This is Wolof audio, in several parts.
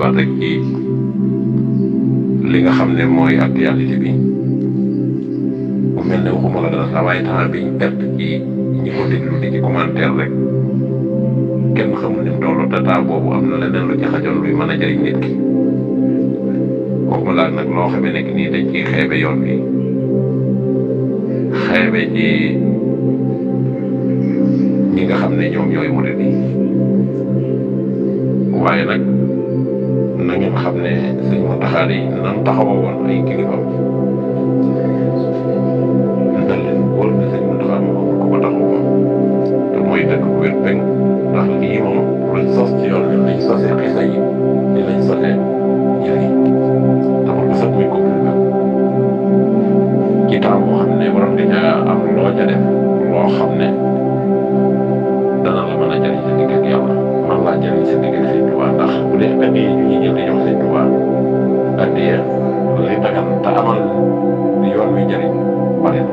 waat rek ci li nga xam ne mooy actualité bi mu mel ne waxuma la dara saa waaye temps bi ñu perte ci ñi ko déglu di ci commentaire rek kenn xamul ni mu toll te temps boobu am na leneen lu ci xajoon luy mën a jëriñ nit ki waxuma la nag loo xam ne nekk nii dañ ciy xeebe yoon bi xeebe ci ñi nga xam ne ñoom ñooy murid yi waaye nag na ngeen xam ne sëñ Muntaxa yi nan taxawa woon ay kilifaam na leen wóor ne sëñ Muntaxa moom ku ko taxaw te mooy dëkk bu wér peng ndax lii moom luñ sos ci yoon bi lañ sosee xisa yi di lañ sosee jël yi taxul bu sax muy comprimé ci temps boo xam ne waroon nga ca am loo ca def loo xam ne dana la mën a jëriñ sa digg ak yàlla man laa jëriñ sa digg ak Sëñ Tuubaa ndax bu dee addiya ñu ñuy jël di jox Sëñ Tuubaa addiya li dagan te amal yoon wi jëriñ bari na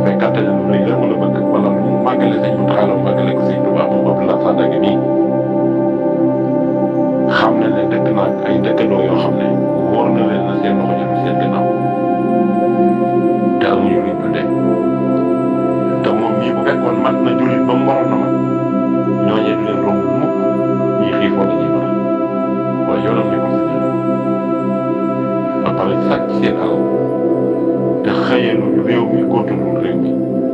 fekkante ne lu rëy la mën a bëgg wala lu mu màggale Sëñ Muntaxa la mu màggale ko Sëñ Tuubaa moom Abdoulaye Sadaga nii xam na ne dëkk naag ay dëkkandoo yoo xam ne wóor na leen na seen loxo jël seen gannaaw te amuñu luñ dundee te moom mii bu fekkoon mat na jullit ba mu waroon na ma ñooñee du leen romb mukk ñi xiifoo di ñuy mën a waaye yoonam ñu ko si jël ba pare sàcc seen alal te xëyalu réew mi kontuwul réew mi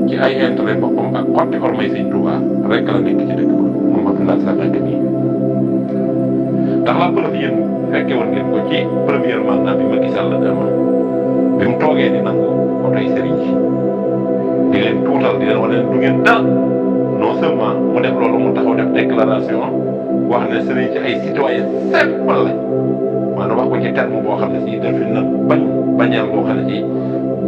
ci ay intérêt boppam ak xotti ormay Sëñ Tuubaa rek la nekk ci dëkk ba moom Abdoulaye Sadaga nii ndax la preuve yéen fekke woon ngeen ko ci premier mandat bi Macky Sall amoon bi mu toogee di nangu oto yi sëriñ si di leen tuutal di leen wane ne du ngeen dal non seulement mu def loolu mu taxaw def déclaration wax ne sëriñ si ay citoyen simple lañ maanaam wax ko ci terme boo xam ne si dafa na bañal boo xam ne si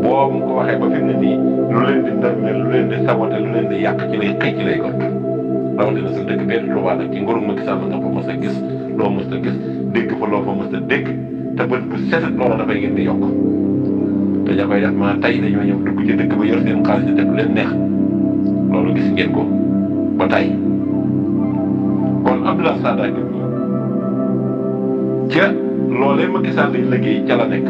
boobu mu ko waxee ba fi mu ne nii lu leen di ndërmeel lu leen di saboté lu leen di yàq ci lay xëy ci lay gott rawatina sa dëkk bee Tuubaa nag ci nguurum Macky Sall nga fa mës a gis loo mës a gis dégg fa loo fa mës a dégg te bët bu set loolu dafay gën di yokk te ña koy def maa tey dañoo ñëw dugg ci dëkk ba yor seen xaalis di def lu leen neex loolu gis ngeen ko ba tey kon Abdoulaye Sadaga bi ca loolee Macky Sall lañ liggéey ca la nekk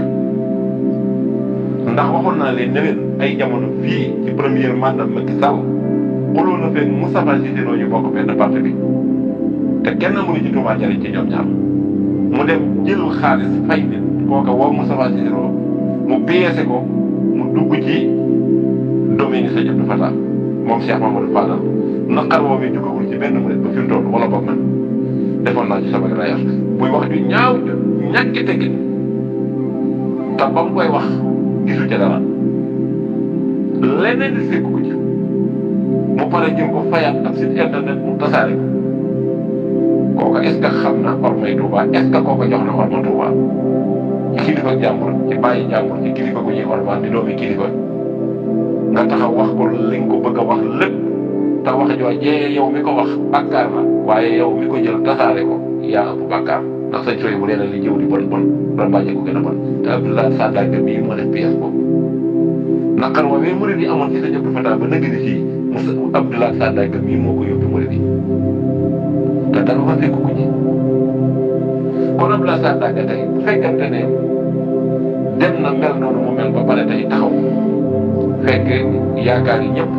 ndax waxoon naa leen ne leen ay jamono fii ci premier mandat Macky Sall xuloo na fekk Moustapha Cissé Lo ñu bokk benn parti bi te kenn mënu ci Touba jariñ ci ñoom ñaar mu dem jël xaalis fay nit kooka woo Moustapha Cissé Lo mu piyeese ko mu dugg ci domaine Sëñ Abdou Fatah moom Cheikh Mamadou Fadal naqar woo bi jógagul ci benn murit ba fi mu toll wala boog man defoon naa ci sama rayas muy wax ju ñaaw ju ñàkki teggin te ba mu koy wax gisu ca dara leneen di fekk ko ci mu pare jëm ko fayaat ak site internet mu tasaare ko kooka est-ce que xam na ormay Touba est-ce que kooka jox na orma Touba ci kilifa jàmbur ci bàyyi jàmbur ci kilifa gu ñuy orma di doomi kilifa nga taxaw wax ko li nga ko bëgg a wax lépp te wax joojee yow mi ko wax bàkkaar la waaye yow mi ko jël tasaare ko yaa ëpp bàkkaar ndax sañ sooy bu leena li jëw di bon bon doon bàjjee ko gën a bon te Abdoulaye Sadaga bii moo def pièce boobu naqar wa mais murid yi amoon ci Sëñ Abdou Fatah ba nëgg ni fii Abdoulaye Sadaga mii moo ko yóbbu murid yi te dara fa fekk ko ci kon Abdoulaye Sadaga tey bu fekkante ne dem na mel noonu mu mel ba pare tey taxaw fekk yaakaar yi ñëpp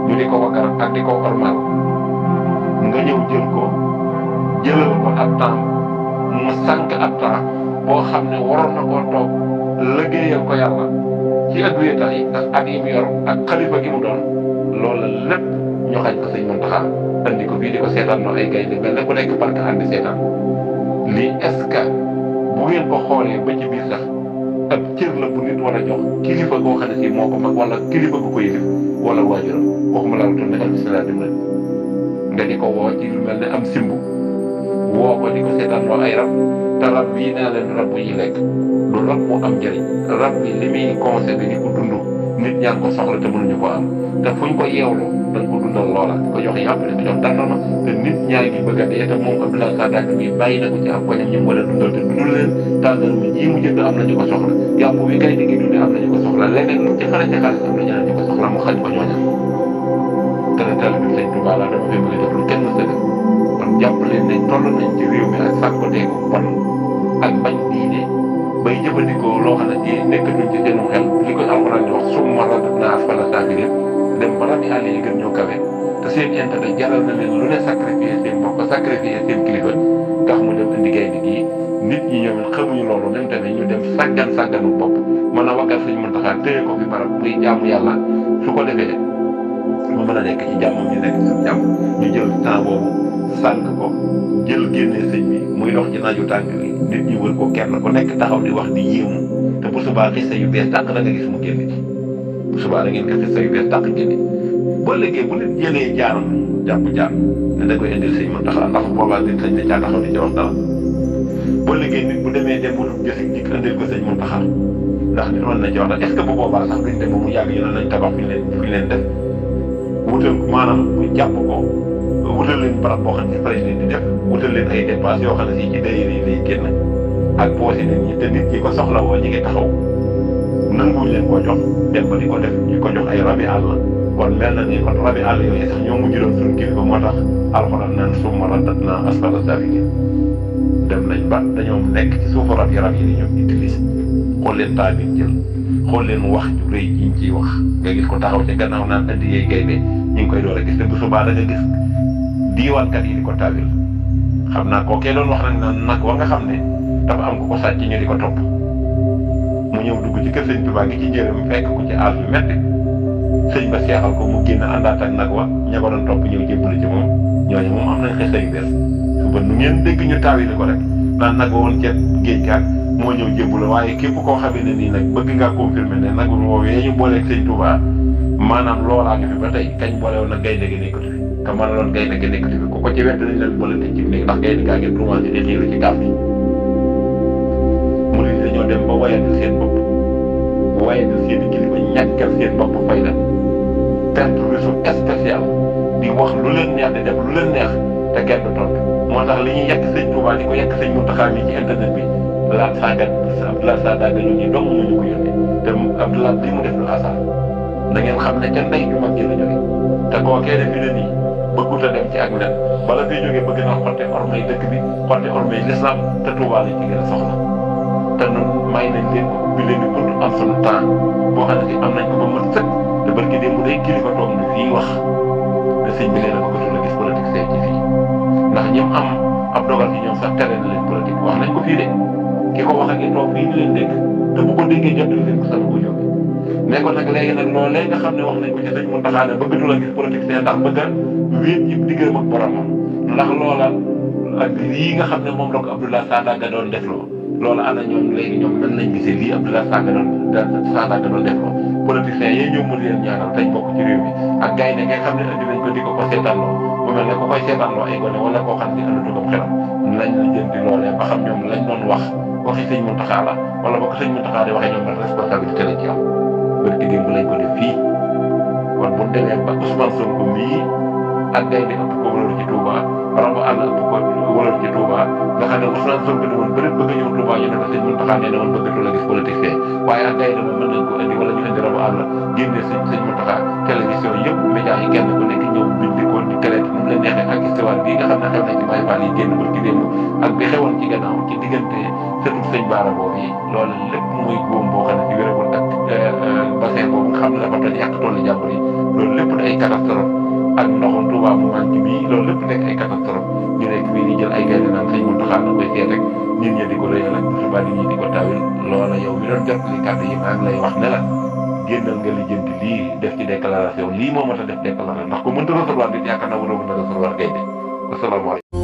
ñu di ko wakkar ak di ko ormal nga ñëw jël ko jëlal ko ab temps mu sànq ab temps boo xam ne waroon na koo toog liggéeyal ko yàlla ci ak wéetal yi ndax at yi mu yor ak xalifa gi mu doon loolu lépp ñu xañ ko Sëñ Muntaxa andi ko fii di ko seetaan noo ay gaynde mel ne ku nekk park andi seetaan lii est-ce que bu ngeen ko xoolee ba ci biir sax ab cër la bu nit war a jox kilifa goo xam ne si moo ko mag wala kilifa gu ko yëlif wala waajuram waxuma laa toll ne alhamdulilah dimbali nga di ko woo ci lu mel ne am simbu woo ko di ko seetaan loo ay rab te rab bii naa leen rab bu ñuy lekk du rab bu am njëriñ rab bi li muy conseillé di ko dund nit ñaa ngi ko soxla te mënuñu ko am te fuñ ko yeewloo dañ ko dundal loola di ko jox yàpp di ko jox dara te nit ñaa ngi bëgg a dee te moom Abdoulaye Sadaga mi bàyyi na ko ci am koñam ñu war a dundal te dundal leen tàngal mi ji mu jënd am nañu ko soxla yàpp bi kay di ngi dundee am nañu ko soxla leneen lu ci xale ci xaalis am na ñeneen ñu ko soxla mu xañ ko ñooña te ne taalibe Sëñ Tuubaa la dafa fay bëgg a def lu kenn mës a def kon jàpp leen ne toll nañ ci réew mi ak sànkoteeku bon ak bañ diine bay jëfandikoo loo xam ne ci nekkatuñ ci seenu xel li koy alxuraan di wax summa radadnaa asfala saafiliin dem ba rabi àll yi gën ñoo kawe te seen intérêt jaral na leen lu ne sacrifier seen mbokk sacrifier seen kilifa tax mu dem indi gaynde gii nit ñi ñoom it xamuñu loolu même tamit ñu dem sàgganu bopp mën a waggal Sëñ Muntaxa téye ko fi barab muy jaamu yàlla su ko defee mu mën a nekk ci jàmm ñu nekk ci jàmm ñu jël temps boobu sànq ko jël génnee sëñ bi muy dox ci naaju tànk bi nit ñi wër ko kenn ku nekk taxaw di wax di yéemu te bu subaa xista yu bees tàq da nga gis mu génn ci bu subaa da ngeen ko xista yu bees tàq génne boo léegi bu nit jëlee jaaram jàpp jaar ne da koy indil Sëñ Muntaxa ndax boobaa nit sañ ne caa taxaw di ci wax dara boo léegi nit bu demee dem wutum jësi dikk indil ko Sëñ Muntaxa ndax nit mën na ci wax dara est-ce que bu boobaa sax duñ dem ba mu yàgg ñu ne nañ tabax fi leen def wutal maanaam bu jàpp ko wutal leen barab boo xam ne fa lañ leen di def wutal leen ay dépenses yoo xam ne si ci dayir yi lay génn ak poosé nit ñi te nit ñi ko soxla woo ñi ngi taxaw nanguwuñ leen koo jox dem ba di ko def ñu ko jox ay rabi àll kon mel na ni kon rabi àll yooyu sax ñoo mujj doon suñu kilifa moo tax alxuraan naan summa radadnaa asfala saafiliin dem nañ ba dañoo nekk ci suufu rab yi di ñoom utilisé xool leen taa bi jël xool leen wax ju rëy ji ñu ciy wax nga gis ko taxaw ci gannaaw naan andi yeey gaynde ñu ngi koy door a gis te bu subaa da nga gis diiwaankat yi di ko taawil xam naa kookee doon wax nag wa nga xam ne dafa am ku ko sàcc ñu di ko topp mu ñëw dugg ci kër sëñ Tuubaa gi ci njëriñ fekk ko ci aal bi metti sëñ ba seexal ko mu génn àndaat ak nag wa ña ko doon topp ñëw jébbalu ci moom ñooñu moom am nañ xista yu bees suba nu ngeen dégg ñu taawil ko rek naan nag wa woon ceeb géej kaat moo ñëw jébbalu waaye képp koo xamee ne nii nag bëgg ngaa confirmer ne nag woowee ñu booleeg sëñ Tuubaa maanaam loolaa ngi fi ba tey kañ boole woon nag gaynde gi nekkatu fi te mën na doon gaynde gi nekkatu fi ku ko ci wett nañ leen boole ci néeg ndax gaynde gaa ngi commencé di xiiru ci gaaf bi mu ne dañoo dem ba wayante seen bopp wayante seen kilifa ñàkkal seen bopp fayda perte réseau spécial di wax lu leen neex di def lu leen neex te kenn du tontu moo tax li ñuy yekk sëñ Tuubaa di ko yekk sëñ Muntaxa mi ci internet bi laat saagat Abdoulaye Sadaga ñu ñi dong ñu ko yónnee te Abdoulaye li mu def lu hasard da ngeen xam ne ca ndey ju mag ji la jóge te kookee de fi ne nii bëggut a dem ci ak nen bala fay jógee bëgg na xotte ormay dëkk bi xotte ormay l'islam te Tuubaa lañ ci gën a soxla te nun may nañ leen ko ubbi leen di bunt am sunu temps boo xam ne si am nañ ko ba mën sëkk te barki démb day kilifa toog ni fii wax te sëñ bi nee na bëggatul a gis politique seen ci fii ndax ñoom am ab dogal ci ñoom sax tere na leen politique wax nañ ko fii de ki ko wax ak i toog fii di leen dégg te bu ko déggee jot leen ko sama ko yóbbu ne ko nag léegi nag loolee nga xam ne wax nañ ko ci Sëñ Muntaxa ne bëggatul a gis politique seen ndax bëgg a wéet ci diggam ak boromam ndax loola ak lii nga xam ne moom la ko Abdoulaye Sadaga doon defloo loola ana ñoom léegi ñoom nan lañ gisee lii Abdoulaye Sadaga doon defloo politiciens yi ñëw mu leen ñaanal tañ bokk ci réew mi ak gars yi nga xam ne andi nañ ko di ko seetaanloo bu mel ne ko koy seetaanloo ay gone wala koo xam ne andi ko xelam nañ la jëndi loolee ba xam ñoom lañ doon wax waxi Sëñ Muntaxa la wala ba ko Sëñ Muntaxa di waxee ñoom ban responsabilité lañ ci am barki démb lañ ko def fii kon bu demee ba Ousmane Sonko mii ak gay di ëpp ko wëlal ci Touba rabu àll ëpp ko wëlal ci Touba nga xam ne Ousmane Sonko ne woon bëri bëgg a ñëw Touba ñu ne ko Sëñ Muntaxa nee na woon bëggatul a gis politique fee waaye ak gay di moom mën nañ ko indi wala ñu indi rabu àll génne Sëñ Muntaxa télévision yëpp média yi kenn ku nekk ñëw bindi ko di traité nu mu leen neexee ak histoire bii nga xam ne xew na ci Baye Fall yi génn barki démb ak bi xewoon ci gannaaw ci diggante surtout sëñ Baara boobu yi loolu lépp muy góom boo xam ne ci wéragul ak bassin boobu nga xam ne dafa toj yàq toolu jàmbur yi loolu lépp di ay catastrophe ak ndoxum Touba bu manqué bii loolu lépp nekk ay catastrophe ñu nekk fii di jël ay gaynde naan Sëñ Muntaxa na koy seet rek nit ñi di ko rëyal ak subaa nit ñi di ko taawil loola yow mi doon jot li kàddu yi maa ngi lay wax ne la génnal nga lijjanti lii def ci déclaration lii moo mat a def déclaration ndax ko mënta recevoir nit yaakaar naa war a mën a recevoir gaynde wasalaamaaleykum